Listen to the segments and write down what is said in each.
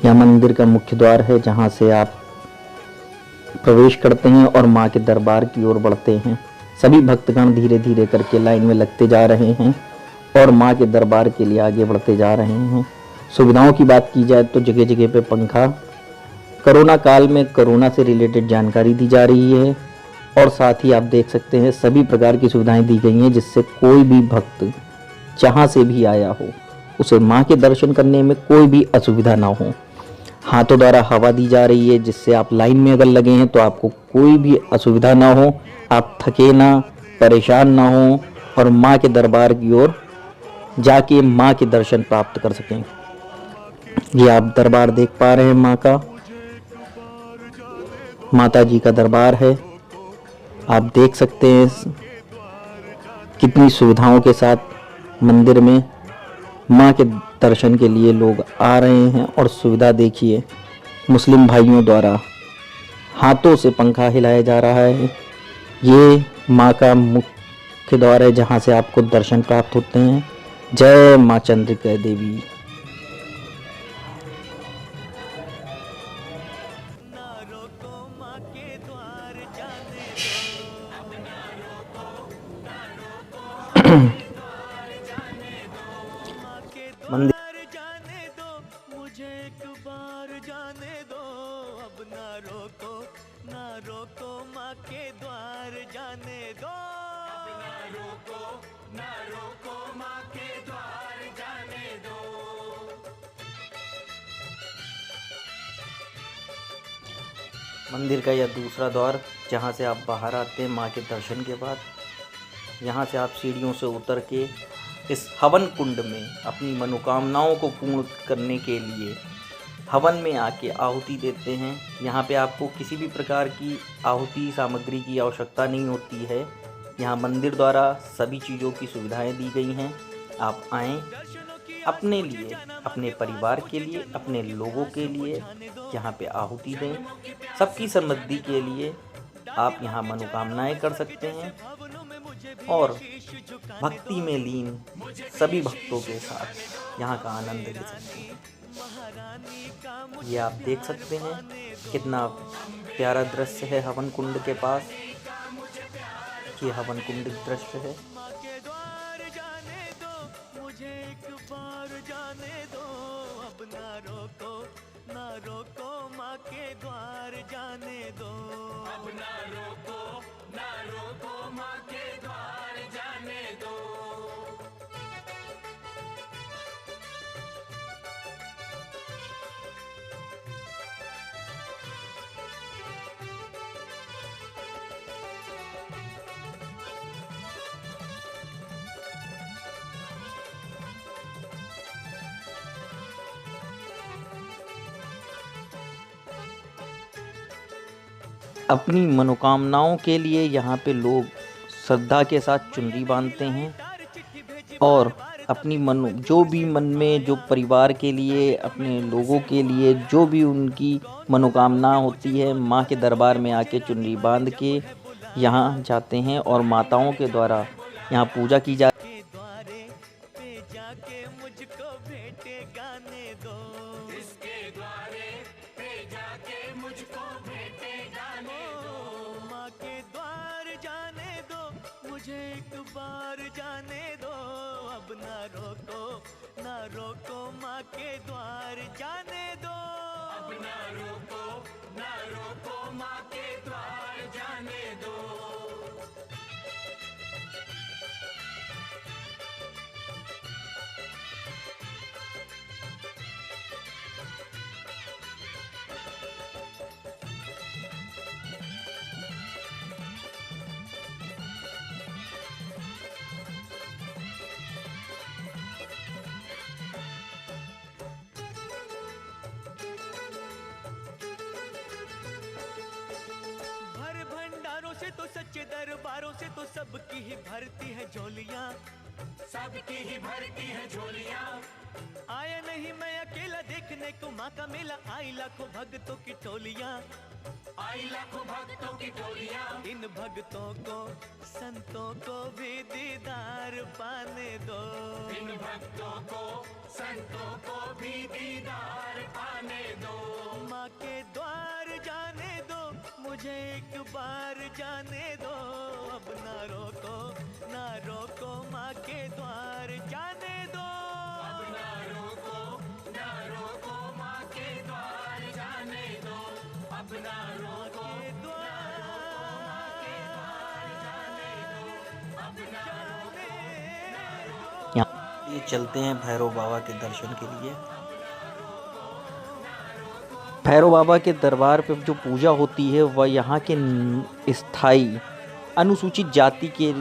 यह मंदिर का मुख्य द्वार है, जहां से आप प्रवेश करते हैं और मां के दरबार की ओर बढ़ते हैं। सभी भक्तगण धीरे धीरे करके लाइन में लगते जा रहे हैं और मां के दरबार के लिए आगे बढ़ते जा रहे हैं। सुविधाओं की बात की जाए तो जगह जगह पे पंखा, कोरोना काल में कोरोना से रिलेटेड जानकारी दी जा रही है और साथ ही आप देख सकते हैं सभी प्रकार की सुविधाएं दी गई हैं, जिससे कोई भी भक्त जहां से भी आया हो उसे मां के दर्शन करने में कोई भी असुविधा ना हो। हाथों द्वारा हवा दी जा रही है, जिससे आप लाइन में अगर लगे हैं तो आपको कोई भी असुविधा ना हो, आप थके ना, परेशान ना हो और मां के दरबार की ओर जाके मां के दर्शन प्राप्त कर सकें। ये आप दरबार देख पा रहे हैं मां का, माता जी का दरबार है। आप देख सकते हैं कितनी सुविधाओं के साथ मंदिर में मां के दर्शन के लिए लोग आ रहे हैं। और सुविधा देखिए, मुस्लिम भाइयों द्वारा हाथों से पंखा हिलाया जा रहा है। ये मां का मुख्य द्वार है, जहां से आपको दर्शन प्राप्त होते हैं। जय मां चंद्रिका देवी। मंदिर मंदिर का यह दूसरा द्वार, जहां से आप बाहर आते हैं मां के दर्शन के बाद। यहाँ से आप सीढ़ियों से उतर के इस हवन कुंड में अपनी मनोकामनाओं को पूर्ण करने के लिए हवन में आके आहुति देते हैं। यहाँ पे आपको किसी भी प्रकार की आहुति सामग्री की आवश्यकता नहीं होती है। यहाँ मंदिर द्वारा सभी चीज़ों की सुविधाएं दी गई हैं। आप आएँ, अपने लिए, अपने परिवार के लिए, अपने लोगों के लिए यहाँ पे आहुति दें। सबकी समृद्धि के लिए आप यहाँ मनोकामनाएं कर सकते हैं और भक्ति में लीन सभी भक्तों के साथ यहाँ का आनंद ले सकते हैं। ये आप देख सकते हैं कितना प्यारा दृश्य है हवन कुंड के पास। ये हवन कुंड दृश्य है। अपनी मनोकामनाओं के लिए यहाँ पे लोग श्रद्धा के साथ चुनरी बांधते हैं और अपनी जो भी मन में, जो परिवार के लिए, अपने लोगों के लिए जो भी उनकी मनोकामना होती है, माँ के दरबार में आके चुनरी बांध के यहाँ जाते हैं और माताओं के द्वारा यहाँ पूजा की जाती है। ना रोको माँ के द्वार जाने दो, अब ना रोको माँ के द्वार जाने दो। से तो सच्चे दरबारों से तो सबकी ही भरती है झोलियाँ, सबकी ही भरती है झोलियाँ। आया नहीं मैं अकेला देखने को माँ का मेला, आई लाखों भक्तों की टोलियाँ, आई लाखों भक्तों की टोलियाँ। इन भक्तों को संतों को भी दीदार पाने दो, इन भक्तों को संतों को भी दीदार पाने दो, माँ के द्वार जाने दो, मुझे एक बार जाने दो, अब ना रोको माँ के द्वार जाने दो, अब ना रोको माँ के द्वार जाने दो, अब ना रोको माँ के द्वार जाने दो, अब ना रोको। ये चलते हैं भैरव बाबा के दर्शन के लिए। भैरव बाबा के दरबार पे जो पूजा होती है वह यहाँ के स्थायी अनुसूचित जाति के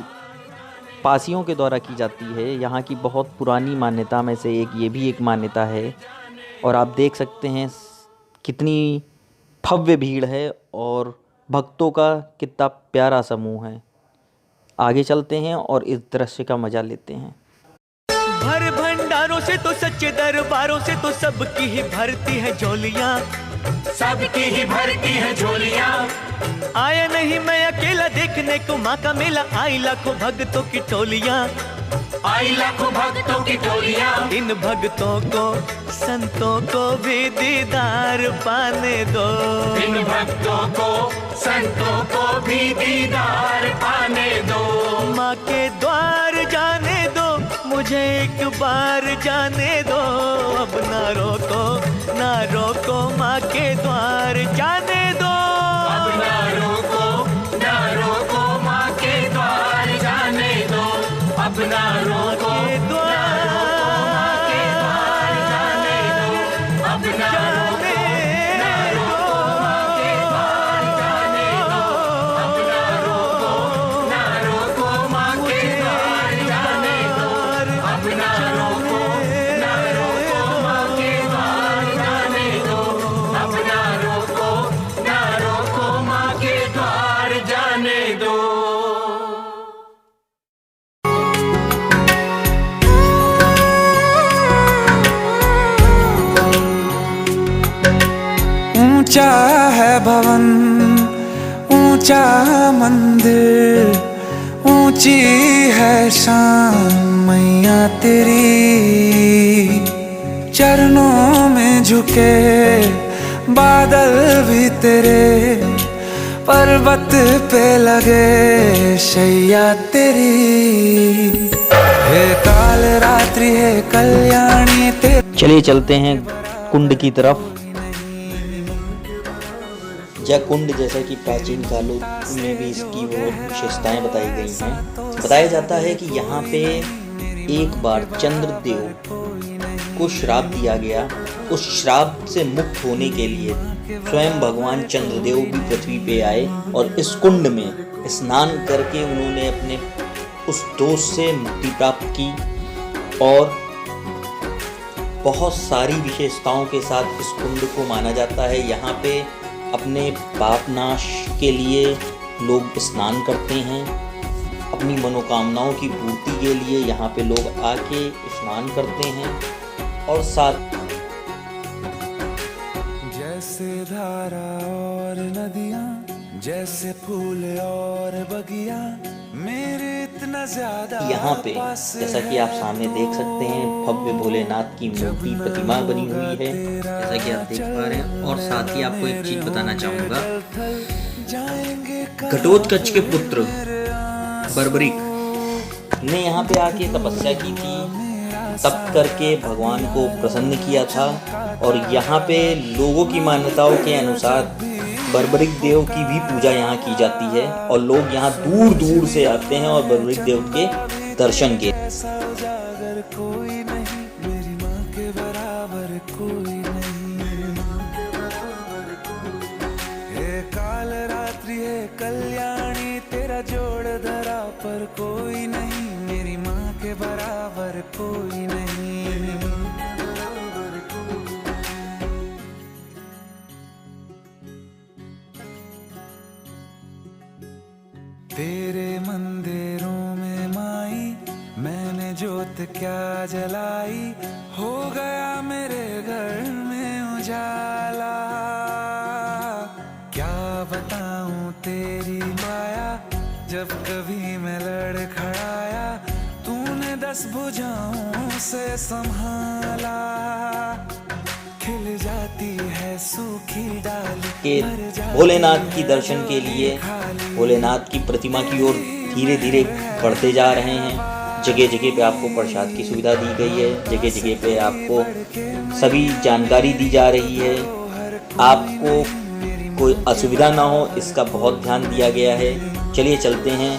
पासियों के द्वारा की जाती है। यहाँ की बहुत पुरानी मान्यता में से एक ये भी एक मान्यता है। और आप देख सकते हैं कितनी भव्य भीड़ है और भक्तों का कितना प्यारा समूह है। आगे चलते हैं और इस दृश्य का मज़ा लेते हैं। भर भंडारों से तो सच्चे दरबारों से तो सबकी ही भरती है झोलियाँ, सबकी ही भरती है झोलियाँ। आया नहीं मैं अकेला देखने को माँ का मेला, आई लाखों भक्तों की टोलियाँ, आई लाखों भक्तों की टोलियाँ। इन भक्तों को संतों को भी दीदार पाने दो, इन भक्तों को संतों को भी दीदार पाने दो, माँ के द्वार जाने दो, मुझे एक बार जाने दो, अब ना रोको माँ के द्वार जाने दो, अब ना रोको माँ के द्वार जाने दो, अब ना रोको माँ के द्वार जाने दो, अब ना रोको माँ के द्वार जाने दो, अब ना रोको माँ के द्वार जाने दो, अब ना रोको माँ के द्वार जाने दो, अब ना रोको माँ के द्वार जाने दो। ऊंचा है भवन, ऊंचा मंदिर, ऊंची है शान मैया तेरी। चरणों में झुके बादल भी तेरे, पर्वत पे लगे शैया तेरी। हे काल रात्रि है कल्याणी तेरी। चलिए चलते हैं कुंड की तरफ। यह कुंड जैसा कि प्राचीन कालों में भी इसकी वो विशेषताएं बताई गई हैं। बताया जाता है कि यहाँ पे एक बार चंद्रदेव को श्राप दिया गया। उस श्राप से मुक्त होने के लिए स्वयं भगवान चंद्रदेव भी पृथ्वी पे आए और इस कुंड में स्नान करके उन्होंने अपने उस दोष से मुक्ति प्राप्त की। और बहुत सारी विशेषताओं के साथ इस कुंड को माना जाता है। यहाँ पे अपने पाप नाश के लिए लोग स्नान करते हैं, अपनी मनोकामनाओं की पूर्ति के लिए यहाँ पे लोग आके स्नान करते हैं। और साथ जैसे धारा और नदियाँ, जैसे फूल और बगिया, मेरे इतना ज्यादा यहाँ पे जैसा कि आप सामने देख सकते हैं भव्य भोलेनाथ की मूर्ति प्रतिमा बनी हुई है, जैसा कि आप देख पा रहे हैं। और साथ ही आपको एक चीज बताना चाहूँगा, घटोत्कच के पुत्र बर्बरिक ने यहाँ पे आके तपस्या की थी, तप करके भगवान को प्रसन्न किया था। और यहाँ पे लोगों की मान्यताओं के अनुसार बर्बरिक देव की भी पूजा यहाँ की जाती है और लोग यहाँ दूर दूर से आते हैं और बर्बरिक देव के दर्शन के। कोई नहीं मेरी माँ के बराबर, कोई नहीं। हे काल रात्रि है कल्याणी, तेरा जोड़ धरा पर कोई नहीं, मेरी माँ के बराबर कोई नहीं। तेरे मंदिरों में माई मैंने जोत क्या जलाई, हो गया मेरे घर में उजाला। क्या बताऊं तेरी माया, जब कभी मैं लड़खड़ाया, तूने 10 भुजाओं से संभाला। खिल जाती है सूखी डाली। के भोलेनाथ की दर्शन के लिए भोलेनाथ की प्रतिमा की ओर धीरे धीरे बढ़ते जा रहे हैं। जगह जगह पे आपको प्रसाद की सुविधा दी गई है, जगह जगह पे आपको सभी जानकारी दी जा रही है। आपको कोई असुविधा ना हो इसका बहुत ध्यान दिया गया है। चलिए चलते हैं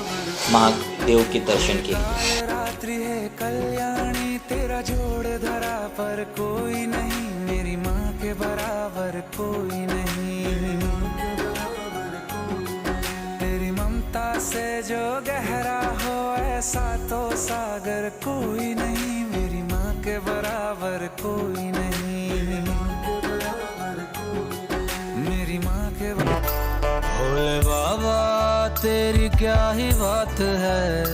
महादेव के दर्शन के लिए। रात्रि है कल्याणी तेरा जोड़ धरा पर कोई नहीं, मेरी माँ के बराबर कोई नहीं। तेरी ममता से जो गहरा हो ऐसा तो सागर कोई नहीं, मेरी माँ के बराबर कोई नहीं, मेरी माँ के भोले बाबा तेरी क्या ही बात है,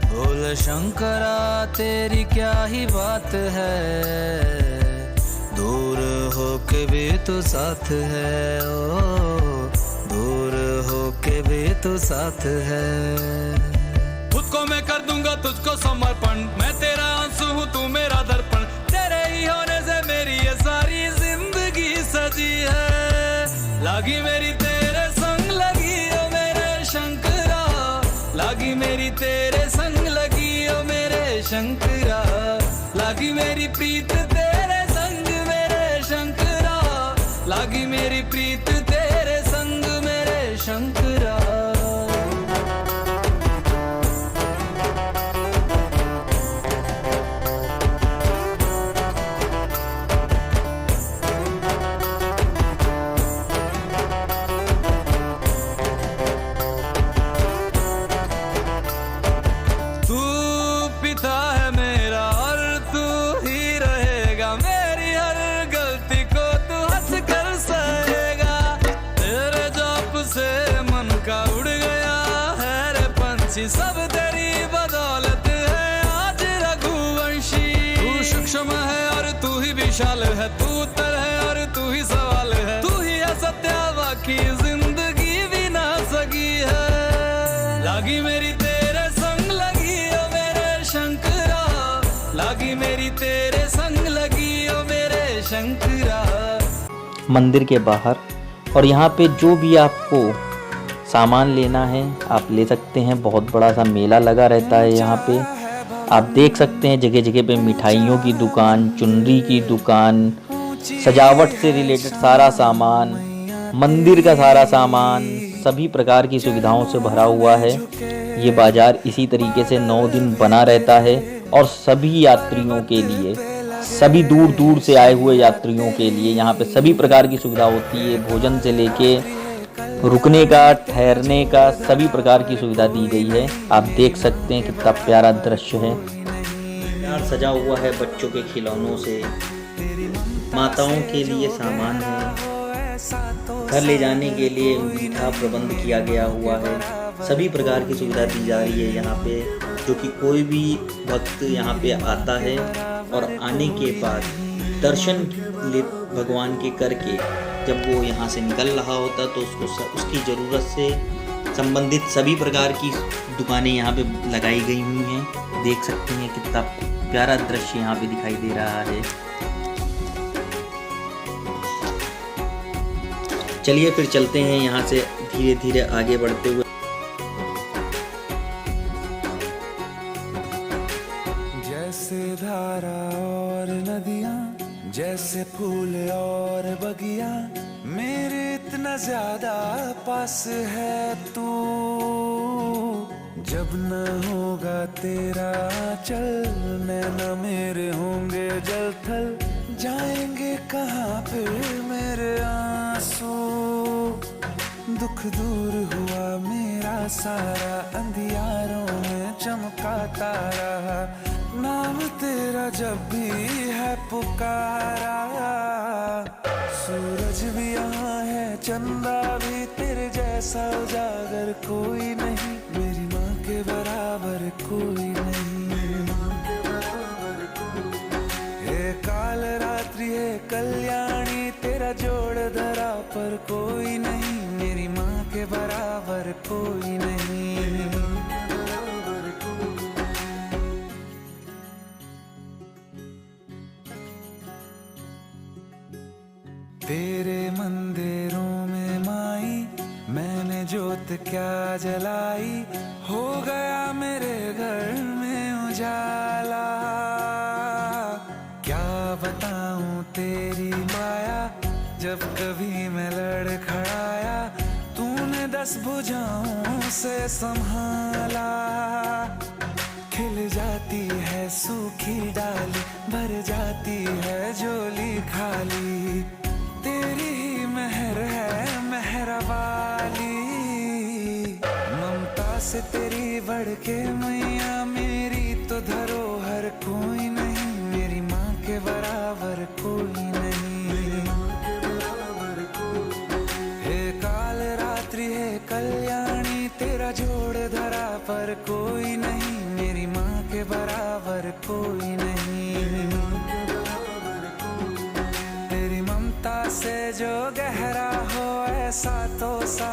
भोले शंकरा तेरी क्या ही बात है। दूर होके भी तू साथ है, ओ दूर होके भी तू साथ है। खुद को मैं कर दूंगा तुझको समर्पण, मैं तेरा आंसू हूँ तू मेरा दर्पण। तेरे ही होने से मेरी ये सारी जिंदगी सजी है। लागी मेरी तेरे संग लगी ओ मेरे शंकरा, लागी मेरी तेरे संग लगी ओ मेरे शंकरा। लागी मेरी प्रीत तेरे संग मेरे शंकरा, लागी मेरी प्रीत तेरे संग मेरे शंकरा। सब तेरी बदौलत है आज रघुवंशी। तू सूक्ष्म है और तू ही विशाल है, तू उत्तर है और तू ही सवाल है। तू ही है सत्य बाकी जिंदगी भी ना सकी है। लागी मेरी तेरे संग लगी ओ मेरे शंकरा, लागी मेरी तेरे संग लगी ओ मेरे शंकरा। मंदिर के बाहर और यहाँ पे जो भी आपको सामान लेना है आप ले सकते हैं। बहुत बड़ा सा मेला लगा रहता है यहाँ पे। आप देख सकते हैं जगह जगह पे मिठाइयों की दुकान, चुनरी की दुकान, सजावट से रिलेटेड सारा सामान, मंदिर का सारा सामान, सभी प्रकार की सुविधाओं से भरा हुआ है। ये बाज़ार इसी तरीके से 9 दिन बना रहता है और सभी यात्रियों के लिए, सभी दूर दूर से आए हुए यात्रियों के लिए यहाँ पे सभी प्रकार की सुविधा होती है। भोजन से लेके रुकने का, ठहरने का सभी प्रकार की सुविधा दी गई है। आप देख सकते हैं कितना प्यारा दृश्य है। यार सजा हुआ है बच्चों के खिलौनों से, माताओं के लिए सामान है, घर ले जाने के लिए मीठा प्रबंध किया गया हुआ है। सभी प्रकार की सुविधा दी जा रही है यहाँ पे, जो कि कोई भी भक्त यहाँ पे आता है और आने के बाद दर्शन भगवान के करके जब वो यहाँ से निकल रहा होता तो उसकी ज़रूरत से संबंधित सभी प्रकार की दुकानें यहाँ पे लगाई गई हुई हैं। देख सकते हैं कितना प्यारा दृश्य यहाँ पे दिखाई दे रहा है। चलिए फिर चलते हैं यहाँ से धीरे धीरे आगे बढ़ते हुए। जैसे धारा और नदियाँ, जैसे फूल और बगिया, मेरे इतना ज्यादा पास है तू। जब न होगा तेरा चल, नैना मेरे होंगे जल थल, जाएंगे कहाँ फिर मेरे आंसू। दुख दूर हुआ मेरा सारा, अंधियारों में चमका तारा, नाम तेरा जब भी है पुकारा। सूरज भी यहाँ है, चंदा भी, तेरे जैसा उजागर कोई नहीं, मेरी माँ के बराबर कोई नहीं। हे काल रात्रि है कल्याणी तेरा जोड़ धरा पर कोई नहीं, मेरी माँ के बराबर कोई नहीं। तेरे मंदिरों में माई मैंने जोत क्या जलाई, हो गया मेरे घर में उजाला। क्या बताऊं तेरी माया, जब कभी मैं लड़खड़ाया तूने 10 भुजाओं से संभाला। खिल जाती है सूखी डाली, भर जाती है झोली खाली, तेरी ही मेहर है मेहरा वाली। ममता से तेरी बढ़ के मैया मेरी तो धरोहर कोई नहीं, मेरी माँ के बराबर कोई नहीं। हे काल रात्रि हे कल्याणी, तेरा जोड़ धरा पर कोई नहीं, मेरी माँ के बराबर कोई नहीं। तेरी ममता से जो गहरा हो ऐसा तो सा